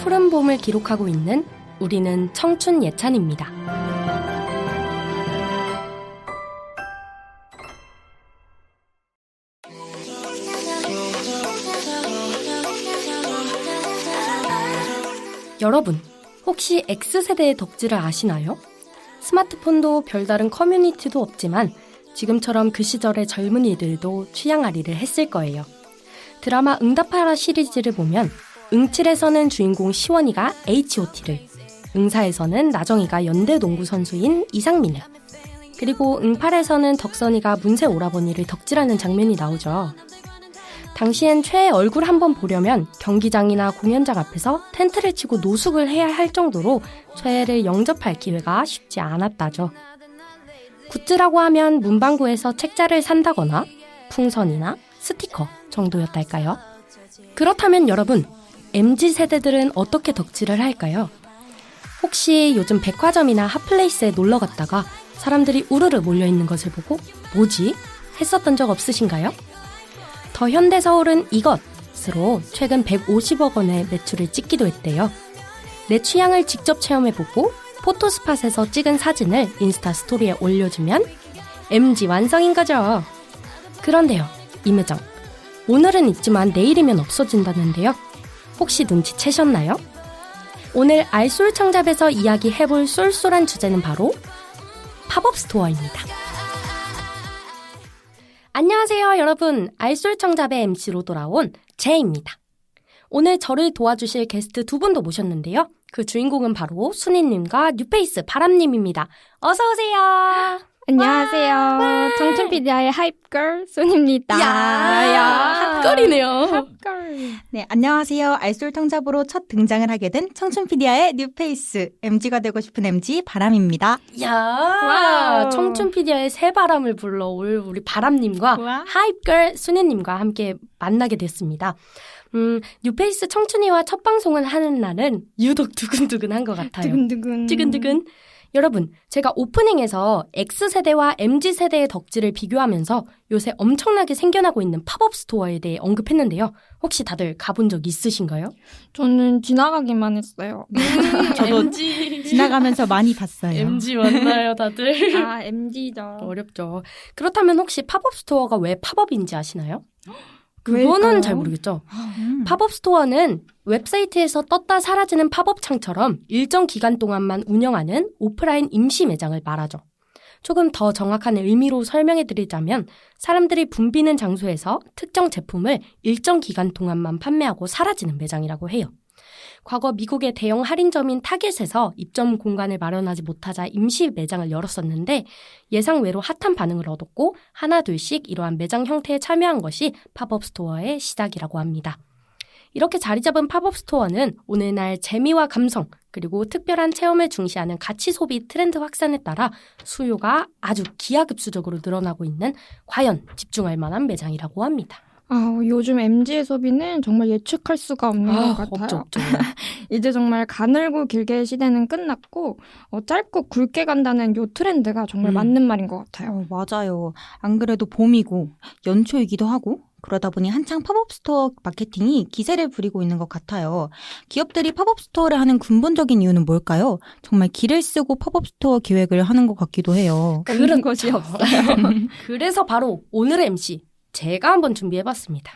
푸른 봄을 기록하고 있는 우리는 청춘 예찬입니다. 여러분, 혹시 X세대의 덕질을 아시나요? 스마트폰도 별다른 커뮤니티도 없지만 지금처럼 그 시절의 젊은이들도 취향아리를 했을 거예요. 드라마 응답하라 시리즈를 보면 응칠에서는 주인공 시원이가 H.O.T를, 응사에서는 나정이가 연대 농구 선수인 이상민을, 그리고 응팔에서는 덕선이가 문세 오라버니를 덕질하는 장면이 나오죠. 당시엔 최애 얼굴 한번 보려면 경기장이나 공연장 앞에서 텐트를 치고 노숙을 해야 할 정도로 최애를 영접할 기회가 쉽지 않았다죠. 굿즈라고 하면 문방구에서 책자를 산다거나 풍선이나 스티커 정도였달까요? 그렇다면 여러분, MZ세대들은 어떻게 덕질을 할까요? 혹시 요즘 백화점이나 핫플레이스에 놀러 갔다가 사람들이 우르르 몰려있는 것을 보고 뭐지? 했었던 적 없으신가요? 더 현대서울은 이것으로 최근 150억 원의 매출을 찍기도 했대요. 내 취향을 직접 체험해보고 포토스팟에서 찍은 사진을 인스타 스토리에 올려주면 MZ 완성인 거죠. 그런데요, 이 매장 오늘은 있지만 내일이면 없어진다는데요. 혹시 눈치채셨나요? 오늘 알쏠청잡에서 이야기해볼 쏠쏠한 주제는 바로 팝업 스토어입니다. 안녕하세요 여러분, 알쏠청잡의 MC로 돌아온 제입니다. 오늘 저를 도와주실 게스트 두 분도 모셨는데요. 그 주인공은 바로 순이님과 뉴페이스 바람님입니다. 어서오세요. 안녕하세요. 청춘피디아의 하이프걸 순입니다. 야, 핫걸이네요. 핫걸. 네, 안녕하세요. 알솔청잡으로 첫 등장을 하게 된 청춘피디아의 뉴페이스, MG가 되고 싶은 MG 바람입니다. 야, 와우. 청춘피디아의 새 바람을 불러올 우리 바람님과 우와. 하이프걸 순이님과 함께 만나게 됐습니다. 뉴페이스 청춘이와 첫 방송을 하는 날은 유독 두근두근한 것 같아요. 두근두근. 두근두근. 여러분, 제가 오프닝에서 X세대와 MZ세대의 덕질을 비교하면서 요새 엄청나게 생겨나고 있는 팝업 스토어에 대해 언급했는데요. 혹시 다들 가본 적 있으신가요? 저는 지나가기만 했어요. 저도 MZ. 지나가면서 많이 봤어요. MZ 맞나요, 다들? 아, MZ죠. 어렵죠. 그렇다면 혹시 팝업 스토어가 왜 팝업인지 아시나요? 왜일까요? 그거는 잘 모르겠죠. 팝업 스토어는 웹사이트에서 떴다 사라지는 팝업 창처럼 일정 기간 동안만 운영하는 오프라인 임시 매장을 말하죠. 조금 더 정확한 의미로 설명해 드리자면 사람들이 붐비는 장소에서 특정 제품을 일정 기간 동안만 판매하고 사라지는 매장이라고 해요. 과거 미국의 대형 할인점인 타겟에서 입점 공간을 마련하지 못하자 임시 매장을 열었었는데 예상외로 핫한 반응을 얻었고 하나둘씩 이러한 매장 형태에 참여한 것이 팝업 스토어의 시작이라고 합니다. 이렇게 자리 잡은 팝업 스토어는 오늘날 재미와 감성 그리고 특별한 체험을 중시하는 가치 소비 트렌드 확산에 따라 수요가 아주 기하급수적으로 늘어나고 있는 과연 집중할 만한 매장이라고 합니다. 요즘 MZ의 소비는 정말 예측할 수가 없는 것 같아요. 없죠. 이제 정말 가늘고 길게의 시대는 끝났고 짧고 굵게 간다는 요 트렌드가 정말 맞는 말인 것 같아요. 맞아요. 안 그래도 봄이고 연초이기도 하고 그러다 보니 한창 팝업 스토어 마케팅이 기세를 부리고 있는 것 같아요. 기업들이 팝업 스토어를 하는 근본적인 이유는 뭘까요? 정말 기를 쓰고 팝업 스토어 기획을 하는 것 같기도 해요. 그런 것이 없어요. 그래서 바로 오늘의 MC 제가 한번 준비해봤습니다.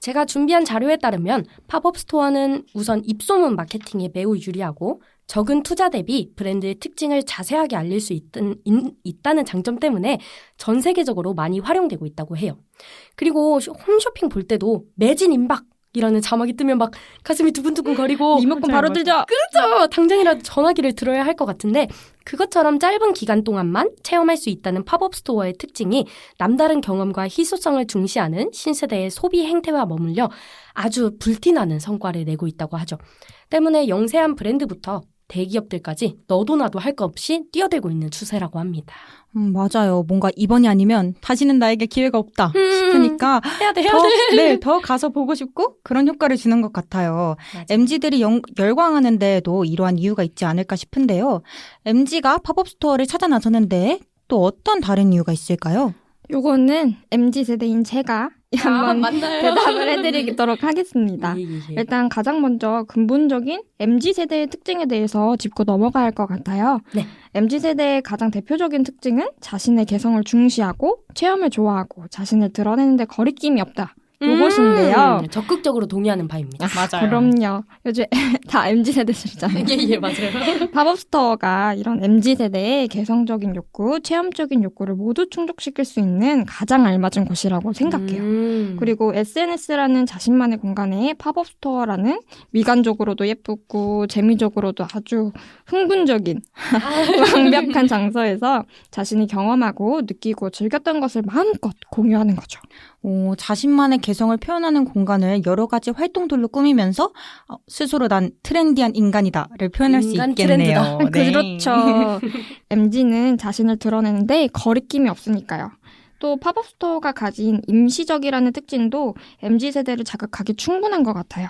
제가 준비한 자료에 따르면 팝업 스토어는 우선 입소문 마케팅에 매우 유리하고 적은 투자 대비 브랜드의 특징을 자세하게 알릴 수 있다는 장점 때문에 전 세계적으로 많이 활용되고 있다고 해요. 그리고 홈쇼핑 볼 때도 매진 임박! 이라는 자막이 뜨면 막 가슴이 두근두근 거리고 리모컨 바로 들죠? 그렇죠! 당장이라도 전화기를 들어야 할 것 같은데 그것처럼 짧은 기간 동안만 체험할 수 있다는 팝업 스토어의 특징이 남다른 경험과 희소성을 중시하는 신세대의 소비 행태와 맞물려 아주 불티나는 성과를 내고 있다고 하죠. 때문에 영세한 브랜드부터 대기업들까지 너도 나도 할 거 없이 뛰어들고 있는 추세라고 합니다. 맞아요. 뭔가 이번이 아니면 다시는 나에게 기회가 없다 싶으니까 해야 돼. 더 가서 보고 싶고 그런 효과를 주는 것 같아요. 맞아. MZ들이 열광하는 데에도 이러한 이유가 있지 않을까 싶은데요. MZ가 팝업 스토어를 찾아 나서는데 또 어떤 다른 이유가 있을까요? 요거는 MZ세대인 제가 한번 대답을 해드리도록 하겠습니다. 예. 일단 가장 먼저 근본적인 MZ세대의 특징에 대해서 짚고 넘어가야 할 것 같아요. 네. MZ세대의 가장 대표적인 특징은 자신의 개성을 중시하고 체험을 좋아하고 자신을 드러내는데 거리낌이 없다. 요것인데요. 적극적으로 동의하는 바입니다. 맞아요. 그럼요. 요즘 다 MZ세대시잖아요. 예, 맞아요. 팝업스토어가 이런 MZ세대의 개성적인 욕구, 체험적인 욕구를 모두 충족시킬 수 있는 가장 알맞은 곳이라고 생각해요. 그리고 SNS라는 자신만의 공간에 팝업스토어라는 미간적으로도 예쁘고 재미적으로도 아주 흥분적인 완벽한 장소에서 자신이 경험하고 느끼고 즐겼던 것을 마음껏 공유하는 거죠. 자신만의 개성을 표현하는 공간을 여러 가지 활동들로 꾸미면서 스스로 난 트렌디한 인간이다를 표현할 수 있겠네요. 네. 그렇죠. MZ는 자신을 드러내는데 거리낌이 없으니까요. 또 팝업스토어가 가진 임시적이라는 특징도 MZ세대를 자극하기 충분한 것 같아요.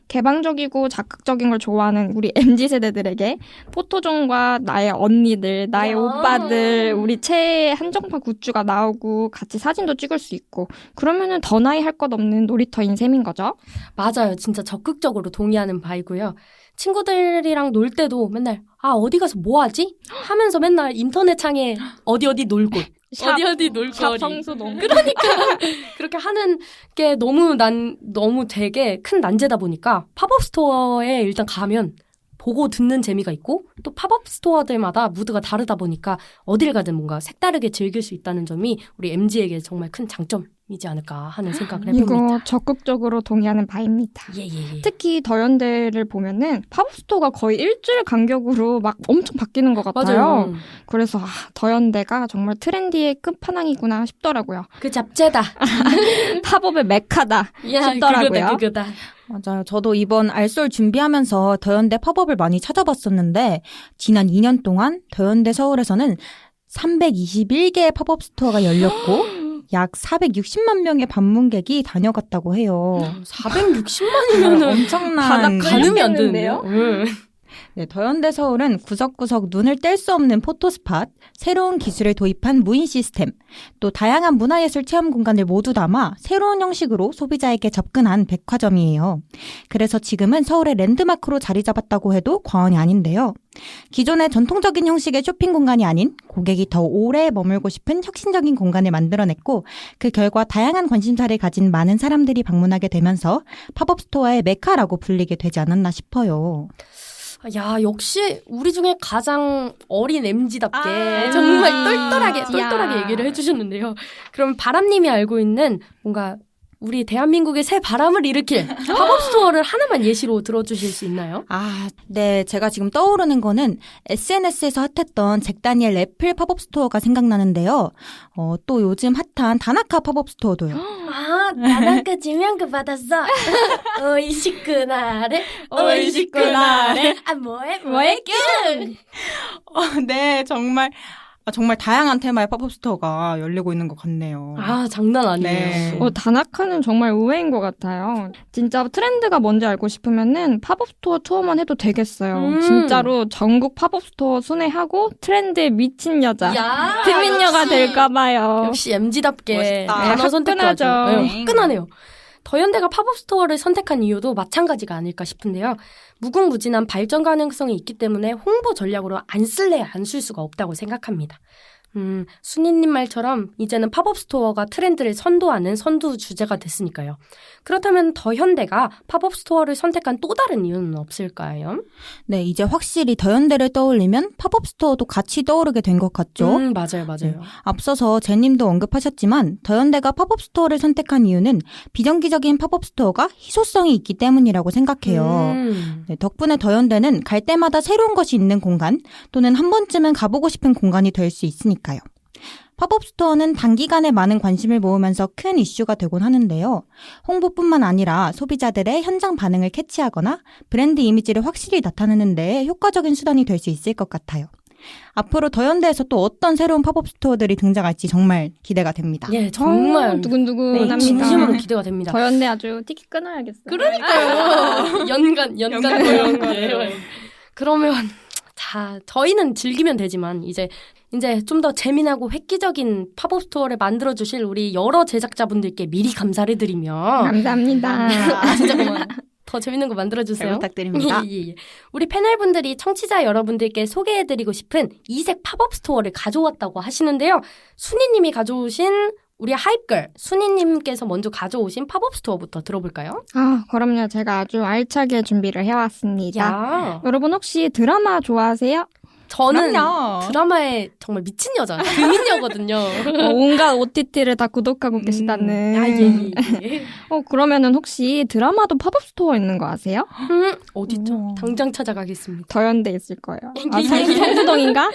개방적이고 적극적인 걸 좋아하는 우리 MZ세대들에게 포토존과 나의 언니들, 나의 오빠들, 우리 최애 한정판 굿즈가 나오고 같이 사진도 찍을 수 있고 그러면은 더 나이 할 것 없는 놀이터인 셈인 거죠. 맞아요. 진짜 적극적으로 동의하는 바이고요. 친구들이랑 놀 때도 맨날 어디 가서 뭐 하지? 하면서 맨날 인터넷 창에 어디 놀 곳. 어디 놀거리. 샵 성수 너무. 그러니까 그렇게 하는 게 너무 되게 큰 난제다 보니까 팝업 스토어에 일단 가면 보고 듣는 재미가 있고 또 팝업 스토어들마다 무드가 다르다 보니까 어딜 가든 뭔가 색다르게 즐길 수 있다는 점이 우리 MZ에게 정말 큰 장점이지 않을까 하는 생각을 해봅니다. 이거 적극적으로 동의하는 바입니다. 예. 특히 더현대를 보면은 팝업 스토어가 거의 일주일 간격으로 막 엄청 바뀌는 것 같아요. 맞아요. 그래서 더현대가 정말 트렌디의 끝판왕이구나 싶더라고요. 그 잡채다. 팝업의 메카다 싶더라고요. 그거다. 맞아요. 저도 이번 알솔 준비하면서 더현대 팝업을 많이 찾아봤었는데 지난 2년 동안 더현대 서울에서는 321개의 팝업 스토어가 열렸고 약 460만 명의 방문객이 다녀갔다고 해요. 460만이면 엄청난 가늠이 안 되는데요? 네, 더현대 서울은 구석구석 눈을 뗄 수 없는 포토스팟, 새로운 기술을 도입한 무인 시스템, 또 다양한 문화예술 체험 공간을 모두 담아 새로운 형식으로 소비자에게 접근한 백화점이에요. 그래서 지금은 서울의 랜드마크로 자리 잡았다고 해도 과언이 아닌데요. 기존의 전통적인 형식의 쇼핑 공간이 아닌 고객이 더 오래 머물고 싶은 혁신적인 공간을 만들어냈고 그 결과 다양한 관심사를 가진 많은 사람들이 방문하게 되면서 팝업 스토어의 메카라고 불리게 되지 않았나 싶어요. 야, 역시 우리 중에 가장 어린 MZ답게 정말 똘똘하게 얘기를 해주셨는데요. 그럼 바람님이 알고 있는 뭔가 우리 대한민국의 새 바람을 일으킬 팝업 스토어를 하나만 예시로 들어주실 수 있나요? 네. 제가 지금 떠오르는 거는 SNS에서 핫했던 잭 다니엘 애플 팝업 스토어가 생각나는데요. 또 요즘 핫한 다나카 팝업 스토어도요. 다나카 지명급 받았어. 오이시쿠나레. 뭐해 뀨. 네, 정말 다양한 테마의 팝업 스토어가 열리고 있는 것 같네요. 장난 아니에요. 네. 다나카는 정말 의외인 것 같아요. 진짜 트렌드가 뭔지 알고 싶으면은 팝업 스토어 투어만 해도 되겠어요. 진짜로 전국 팝업 스토어 순회하고 트렌드에 미친 여자, 트민녀가 될까봐요. 역시 MZ답게 멋있다. 단어 선택도 화끈하죠. 화끈하네요. 더현대가 팝업 스토어를 선택한 이유도 마찬가지가 아닐까 싶은데요. 무궁무진한 발전 가능성이 있기 때문에 홍보 전략으로 안 쓸 수가 없다고 생각합니다. 순이님 말처럼 이제는 팝업 스토어가 트렌드를 선도하는 선두 주제가 됐으니까요. 그렇다면 더현대가 팝업 스토어를 선택한 또 다른 이유는 없을까요? 네, 이제 확실히 더현대를 떠올리면 팝업 스토어도 같이 떠오르게 된 것 같죠? 맞아요. 네. 앞서서 제님도 언급하셨지만 더현대가 팝업 스토어를 선택한 이유는 비정기적인 팝업 스토어가 희소성이 있기 때문이라고 생각해요. 네, 덕분에 더현대는 갈 때마다 새로운 것이 있는 공간 또는 한 번쯤은 가보고 싶은 공간이 될 수 있으니까요. 팝업 스토어는 단기간에 많은 관심을 모으면서 큰 이슈가 되곤 하는데요. 홍보뿐만 아니라 소비자들의 현장 반응을 캐치하거나 브랜드 이미지를 확실히 나타내는 데 효과적인 수단이 될 수 있을 것 같아요. 앞으로 더현대에서 또 어떤 새로운 팝업 스토어들이 등장할지 정말 기대가 됩니다. 예, 정말 두근두근합니다. 진심으로 기대가 됩니다. 더현대 아주 티켓 끊어야겠어요. 그러니까요. 연간. 그러면 저희는 즐기면 되지만 이제 이제 좀 더 재미나고 획기적인 팝업 스토어를 만들어주실 우리 여러 제작자분들께 미리 감사를 드리며 감사합니다. 진짜 고마워요. 더 재밌는 거 만들어주세요. 잘 부탁드립니다. 예. 우리 패널분들이 청취자 여러분들께 소개해드리고 싶은 이색 팝업 스토어를 가져왔다고 하시는데요. 순이님이 가져오신 우리 하이걸 순이님께서 먼저 가져오신 팝업 스토어부터 들어볼까요? 그럼요. 제가 아주 알차게 준비를 해왔습니다. 야, 여러분 혹시 드라마 좋아하세요? 저는 그럼요. 드라마에 정말 미친 여자, 금인여거든요. 온갖 OTT를 다 구독하고 계시다는. 예. 그러면은 혹시 드라마도 팝업 스토어 있는 거 아세요? 어디죠? 당장 찾아가겠습니다. 더현대 있을 거예요. 성수동인가?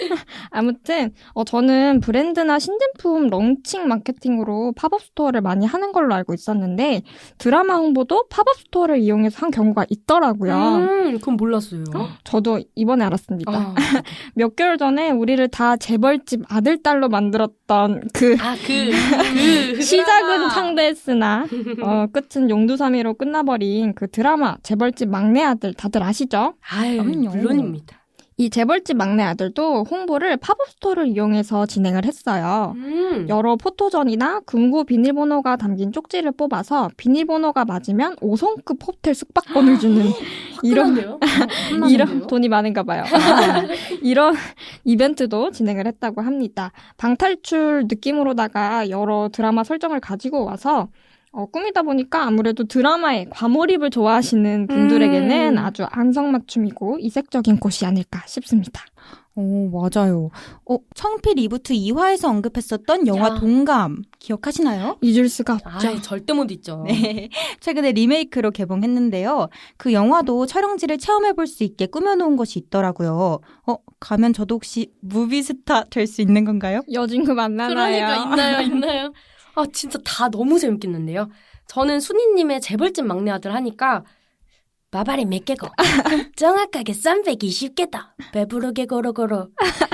아무튼 저는 브랜드나 신제품 런칭 마케팅으로 팝업 스토어를 많이 하는 걸로 알고 있었는데 드라마 홍보도 팝업 스토어를 이용해서 한 경우가 있더라고요. 그건 몰랐어요. 저도 이번에 알았습니다. 아, 몇 개월 전에 우리를 다 재벌집 아들, 딸로 만들었던 그 시작은 창대했으나 끝은 용두사미로 끝나버린 그 드라마 재벌집 막내 아들 다들 아시죠? 아유, 그럼요. 물론입니다. 이 재벌집 막내 아들도 홍보를 팝업 스토어를 이용해서 진행을 했어요. 여러 포토전이나 금고 비밀번호가 담긴 쪽지를 뽑아서 비밀번호가 맞으면 5성급 호텔 숙박권을 주는 이런 돈이 많은가 봐요. 이런 이벤트도 진행을 했다고 합니다. 방탈출 느낌으로다가 여러 드라마 설정을 가지고 와서 꾸미다 보니까 아무래도 드라마에 과몰입을 좋아하시는 분들에게는 아주 안성맞춤이고 이색적인 곳이 아닐까 싶습니다. 오, 맞아요. 청피 리부트 2화에서 언급했었던 영화 동감 기억하시나요? 잊을 수가 없죠. 절대 못 잊죠. 네. 최근에 리메이크로 개봉했는데요. 그 영화도 촬영지를 체험해볼 수 있게 꾸며놓은 것이 있더라고요. 가면 저도 혹시 무비스타 될 수 있는 건가요? 여진구 만나나요? 그러니까 있나요? 아, 진짜 다 너무 재밌겠는데요. 저는 순이님의 재벌집 막내 아들 하니까 마발이 몇 개고 정확하게 320개다. 배부르게 걸어걸어.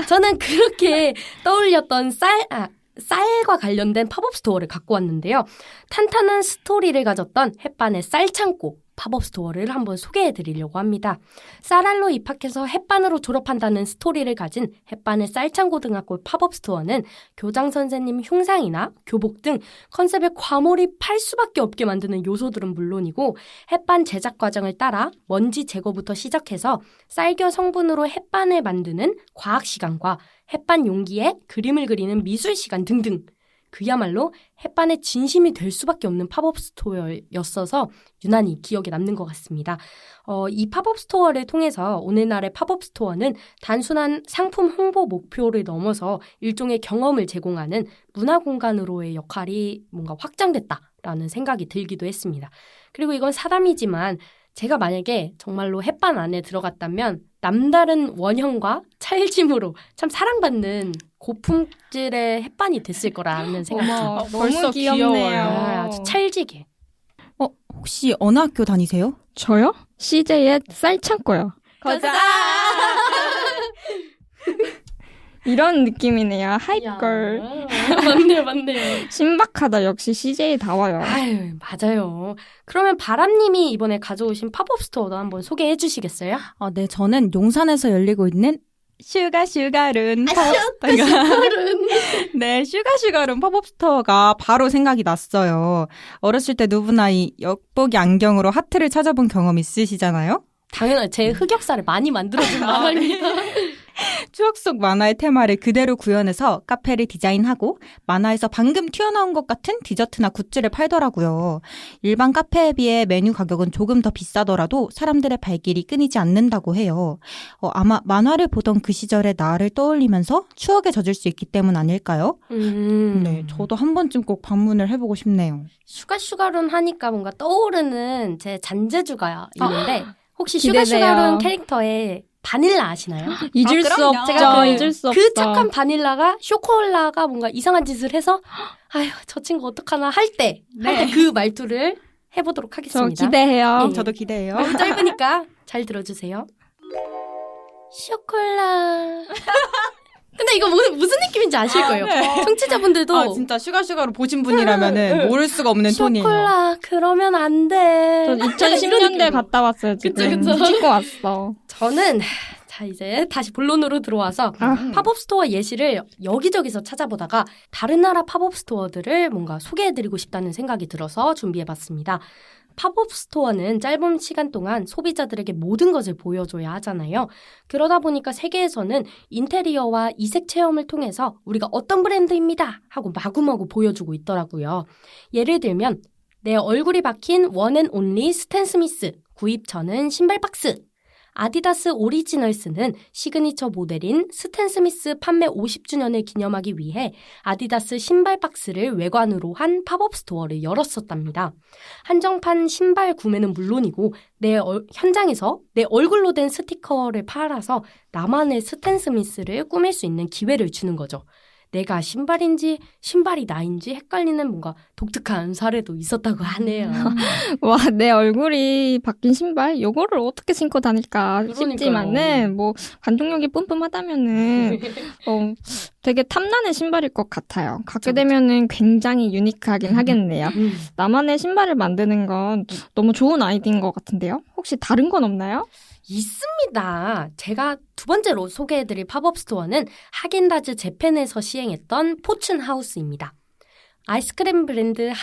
저는 그렇게 떠올렸던 쌀과 관련된 팝업 스토어를 갖고 왔는데요. 탄탄한 스토리를 가졌던 햇반의 쌀창고 팝업 스토어를 한번 소개해드리려고 합니다. 쌀알로 입학해서 햇반으로 졸업한다는 스토리를 가진 햇반의 쌀창고등학교 팝업 스토어는 교장 선생님 흉상이나 교복 등 컨셉에 과몰입할 수밖에 없게 만드는 요소들은 물론이고 햇반 제작 과정을 따라 먼지 제거부터 시작해서 쌀겨 성분으로 햇반을 만드는 과학 시간과 햇반 용기에 그림을 그리는 미술 시간 등등 그야말로 햇반의 진심이 될 수밖에 없는 팝업 스토어였어서 유난히 기억에 남는 것 같습니다. 이 팝업 스토어를 통해서 오늘날의 팝업 스토어는 단순한 상품 홍보 목표를 넘어서 일종의 경험을 제공하는 문화 공간으로의 역할이 뭔가 확장됐다라는 생각이 들기도 했습니다. 그리고 이건 사담이지만 제가 만약에 정말로 햇반 안에 들어갔다면 남다른 원형과 찰짐으로 참 사랑받는 고품질의 햇반이 됐을 거라는 생각이 듭니다. 너무 귀엽네요. 아주 찰지게. 혹시 어느 학교 다니세요? 저요? CJ의 쌀창고요. 거자! 이런 느낌이네요. 하이걸. 맞네요. 신박하다. 역시 CJ다워요. 아유, 맞아요. 그러면 바람님이 이번에 가져오신 팝업 스토어도 한번 소개해 주시겠어요? 네, 저는 용산에서 열리고 있는 슈가룬 팝업스토어가 네, 슈가룬 팝업스토어가 바로 생각이 났어요. 어렸을 때 누구나 이 엿보기 안경으로 하트를 찾아본 경험 있으시잖아요? 당연히 제 흑역사를 많이 만들어준 만화입니다. 추억 속 만화의 테마를 그대로 구현해서 카페를 디자인하고 만화에서 방금 튀어나온 것 같은 디저트나 굿즈를 팔더라고요. 일반 카페에 비해 메뉴 가격은 조금 더 비싸더라도 사람들의 발길이 끊이지 않는다고 해요. 아마 만화를 보던 그 시절의 나를 떠올리면서 추억에 젖을 수 있기 때문 아닐까요? 네, 저도 한 번쯤 꼭 방문을 해보고 싶네요. 슈가룬 하니까 뭔가 떠오르는 제 잔재주가 있는데 혹시 기대돼요. 슈가룬 캐릭터에 바닐라 아시나요? 잊을 수 그럼요. 없죠. 제가 잊을 수 없죠. 그 착한 바닐라가 쇼콜라가 뭔가 이상한 짓을 해서 아휴 저 친구 어떡하나 할 때 그 말투를 해보도록 저 하겠습니다. 기대해요. 예. 저도 기대해요. 너무 짧으니까 잘 들어주세요. 쇼콜라. 근데 이거 무슨 느낌인지 아실 거예요. 네. 청취자분들도 진짜 슈가로 보신 분이라면은 모를 수가 없는 톤이에요. 쇼콜라 그러면 안 돼. 저 2010년대 갔다 왔어요. 지금 그쵸. 찍고 왔어. 저는 자, 이제 다시 본론으로 들어와서 팝업 스토어 예시를 여기저기서 찾아보다가 다른 나라 팝업 스토어들을 뭔가 소개해드리고 싶다는 생각이 들어서 준비해봤습니다. 팝업 스토어는 짧은 시간 동안 소비자들에게 모든 것을 보여줘야 하잖아요. 그러다 보니까 세계에서는 인테리어와 이색 체험을 통해서 우리가 어떤 브랜드입니다 하고 마구마구 보여주고 있더라고요. 예를 들면 내 얼굴이 박힌 원앤 온리 스탠 스미스, 구입 전은 신발 박스. 아디다스 오리지널스는 시그니처 모델인 스탠 스미스 판매 50주년을 기념하기 위해 아디다스 신발 박스를 외관으로 한 팝업 스토어를 열었었답니다. 한정판 신발 구매는 물론이고 현장에서 내 얼굴로 된 스티커를 팔아서 나만의 스탠 스미스를 꾸밀 수 있는 기회를 주는 거죠. 내가 신발인지 신발이 나인지 헷갈리는 뭔가 독특한 사례도 있었다고 하네요. 와, 내 얼굴이 바뀐 신발? 요거를 어떻게 신고 다닐까 싶지만은 뭐 관종력이 뿜뿜하다면은 되게 탐나는 신발일 것 같아요. 갖게 되면은 굉장히 유니크하긴 하겠네요. 나만의 신발을 만드는 건 너무 좋은 아이디어인 것 같은데요. 혹시 다른 건 없나요? 있습니다. 제가 두 번째로 소개해드릴 팝업 스토어는 하겐다즈 재팬에서 시행했던 포춘 하우스입니다. 아이스크림 브랜드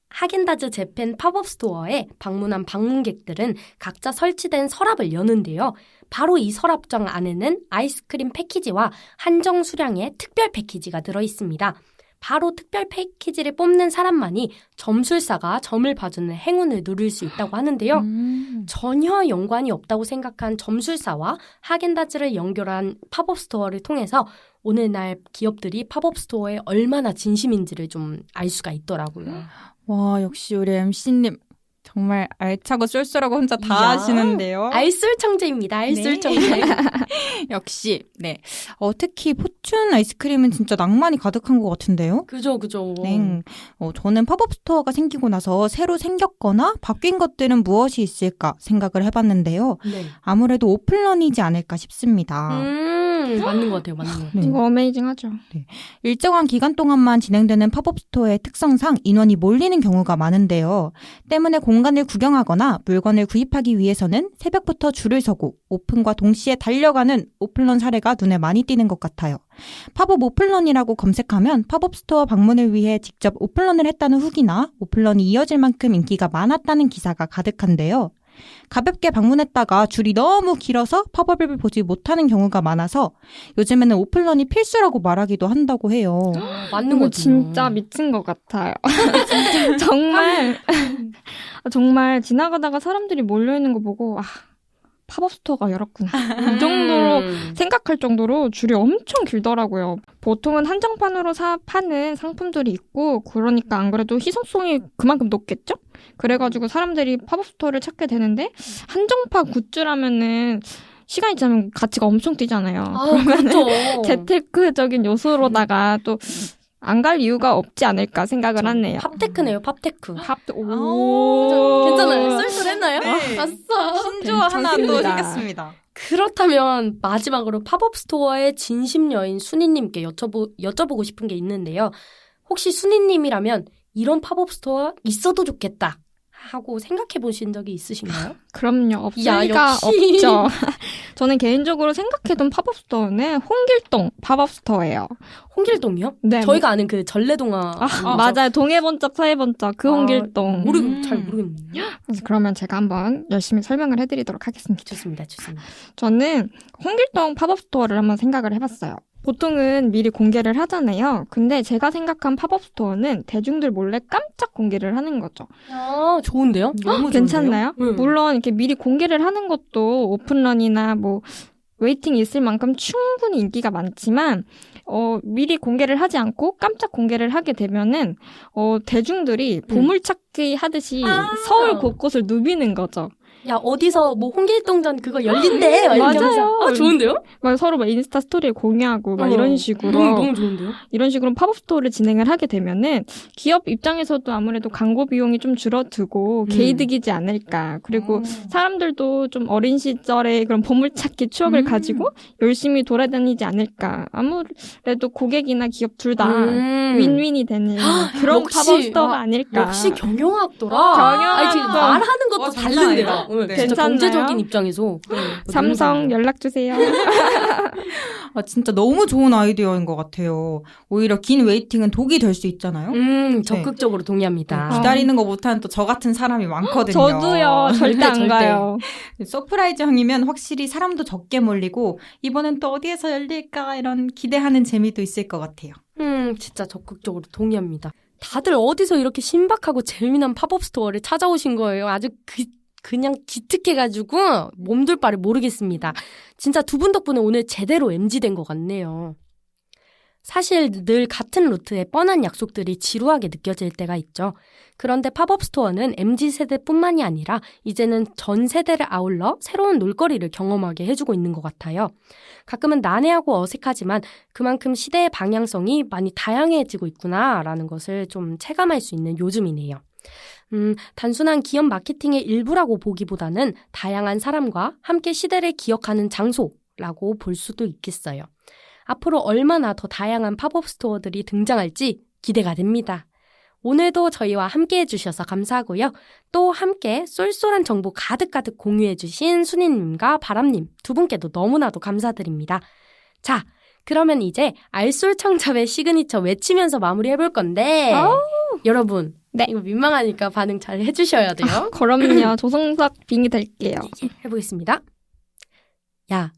하겐다즈 재팬 팝업 스토어에 방문한 방문객들은 각자 설치된 서랍을 여는데요. 바로 이 서랍장 안에는 아이스크림 패키지와 한정 수량의 특별 패키지가 들어있습니다. 바로 특별 패키지를 뽑는 사람만이 점술사가 점을 봐주는 행운을 누릴 수 있다고 하는데요. 전혀 연관이 없다고 생각한 점술사와 하겐다즈를 연결한 팝업 스토어를 통해서 오늘날 기업들이 팝업 스토어에 얼마나 진심인지를 좀 알 수가 있더라고요. 와, 역시 우리 MC님. 정말 알차고 쏠쏠하고 혼자 다 이야, 하시는데요. 알쓸청재입니다. 알쓸청재. 네. 역시 네. 특히 포춘 아이스크림은 진짜 낭만이 가득한 것 같은데요. 그죠. 네. 저는 팝업 스토어가 생기고 나서 새로 생겼거나 바뀐 것들은 무엇이 있을까 생각을 해봤는데요. 네. 아무래도 오픈런이지 않을까 싶습니다. 맞는 것 같아요. 네. 이거 어메이징하죠. 네. 일정한 기간 동안만 진행되는 팝업 스토어의 특성상 인원이 몰리는 경우가 많은데요. 때문에 공간을 구경하거나 물건을 구입하기 위해서는 새벽부터 줄을 서고 오픈과 동시에 달려가는 오픈런 사례가 눈에 많이 띄는 것 같아요. 팝업 오픈런이라고 검색하면 팝업 스토어 방문을 위해 직접 오픈런을 했다는 후기나 오픈런이 이어질 만큼 인기가 많았다는 기사가 가득한데요. 가볍게 방문했다가 줄이 너무 길어서 팝업을 보지 못하는 경우가 많아서 요즘에는 오픈런이 필수라고 말하기도 한다고 해요. 맞는 이거 거죠. 진짜 미친 것 같아요. 정말 지나가다가 사람들이 몰려있는 거 보고 팝업 스토어가 열었구나. 이 정도로 생각할 정도로 줄이 엄청 길더라고요. 보통은 한정판으로 파는 상품들이 있고 그러니까 안 그래도 희소성이 그만큼 높겠죠? 그래가지고 사람들이 팝업 스토어를 찾게 되는데 한정판 굿즈라면은 시간이 지나면 가치가 엄청 뛰잖아요. 그러면은 그렇죠. 재테크적인 요소로다가 또 안 갈 이유가 없지 않을까 생각을 하네요. 팝테크네요. 팝테크. 오, 괜찮아요. 쏠쏠했나요? 네. 아싸. 신조어 하나 또 생겼습니다. 그렇다면 마지막으로 팝업 스토어의 진심 여인 순이님께 여쭤보고 싶은 게 있는데요. 혹시 순이님이라면 이런 팝업 스토어 있어도 좋겠다 하고 생각해 보신 적이 있으신가요? 그럼요. 없을 야, 리가 역시. 없죠. 저는 개인적으로 생각해둔 팝업 스토어는 홍길동 팝업 스토어예요. 홍길동이요? 네, 저희가 아는 그 전래동화. 맞아요. 동해번쩍 서해번쩍 그 홍길동. 잘 모르겠네요. 그러면 제가 한번 열심히 설명을 해드리도록 하겠습니다. 좋습니다. 저는 홍길동 팝업 스토어를 한번 생각을 해봤어요. 보통은 미리 공개를 하잖아요. 근데 제가 생각한 팝업 스토어는 대중들 몰래 깜짝 공개를 하는 거죠. 좋은데요? 너무 괜찮나요? 좋은데요? 물론 이렇게 미리 공개를 하는 것도 오픈런이나 뭐 웨이팅이 있을 만큼 충분히 인기가 많지만 미리 공개를 하지 않고 깜짝 공개를 하게 되면은 대중들이 보물찾기 하듯이 서울 곳곳을 누비는 거죠. 야, 어디서 뭐 홍길동전 그거 열린대. 맞아요. 좋은데요? 막 서로 막 인스타 스토리에 공유하고 막 이런 식으로 너무 좋은데요? 이런 식으로 팝업 스토어를 진행을 하게 되면은 기업 입장에서도 아무래도 광고 비용이 좀 줄어들고 개이득이지 않을까. 그리고 사람들도 좀 어린 시절의 그런 보물찾기 추억을 가지고 열심히 돌아다니지 않을까. 아무래도 고객이나 기업 둘 다 윈윈이 되는 그런 팝업 스토어가 아닐까. 역시 경영학도라. 경영학도. 지금 말하는 것도 장난 다른데요. 아니다. 네. 진짜 괜찮나요? 경제적인 입장에서 삼성 연락 주세요. 진짜 너무 좋은 아이디어인 것 같아요. 오히려 긴 웨이팅은 독이 될 수 있잖아요. 적극적으로 동의합니다. 기다리는 거 못하는 또 저 같은 사람이 많거든요. 저도요. 절대 안 절대. 가요. 서프라이즈형이면 확실히 사람도 적게 몰리고 이번엔 또 어디에서 열릴까 이런 기대하는 재미도 있을 것 같아요. 진짜 적극적으로 동의합니다. 다들 어디서 이렇게 신박하고 재미난 팝업 스토어를 찾아오신 거예요. 아주 그냥 기특해가지고 몸둘 바를 모르겠습니다. 진짜 두 분 덕분에 오늘 제대로 MZ된 것 같네요. 사실 늘 같은 루트에 뻔한 약속들이 지루하게 느껴질 때가 있죠. 그런데 팝업 스토어는 MZ세대뿐만이 아니라 이제는 전 세대를 아울러 새로운 놀거리를 경험하게 해주고 있는 것 같아요. 가끔은 난해하고 어색하지만 그만큼 시대의 방향성이 많이 다양해지고 있구나라는 것을 좀 체감할 수 있는 요즘이네요. 단순한 기업 마케팅의 일부라고 보기보다는 다양한 사람과 함께 시대를 기억하는 장소라고 볼 수도 있겠어요. 앞으로 얼마나 더 다양한 팝업 스토어들이 등장할지 기대가 됩니다. 오늘도 저희와 함께 해주셔서 감사하고요. 또 함께 쏠쏠한 정보 가득가득 공유해주신 순이님과 바람님 두 분께도 너무나도 감사드립니다. 자, 그러면 이제 알쏠청잡의 시그니처 외치면서 마무리해볼 건데 여러분 네. 이거 민망하니까 반응 잘 해주셔야 돼요. 그럼요. 조성석 빙이 될게요. 해보겠습니다. 야,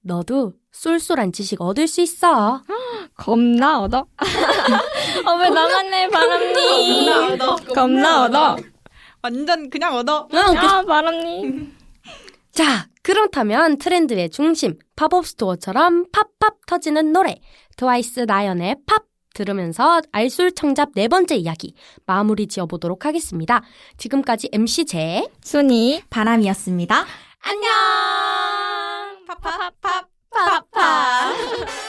너도 쏠쏠한 지식 얻을 수 있어. 겁나 얻어? 왜 나만 내, 바람님. 겁나 얻어. 완전 그냥 얻어. 아, 바람님. 자, 그렇다면 트렌드의 중심, 팝업 스토어처럼 팝팝 터지는 노래, 트와이스 나연의 팝 들으면서 알술청잡 네 번째 이야기 마무리 지어보도록 하겠습니다. 지금까지 MC 제 순이. 바람이었습니다. 안녕! 팝팝팝 팝팝.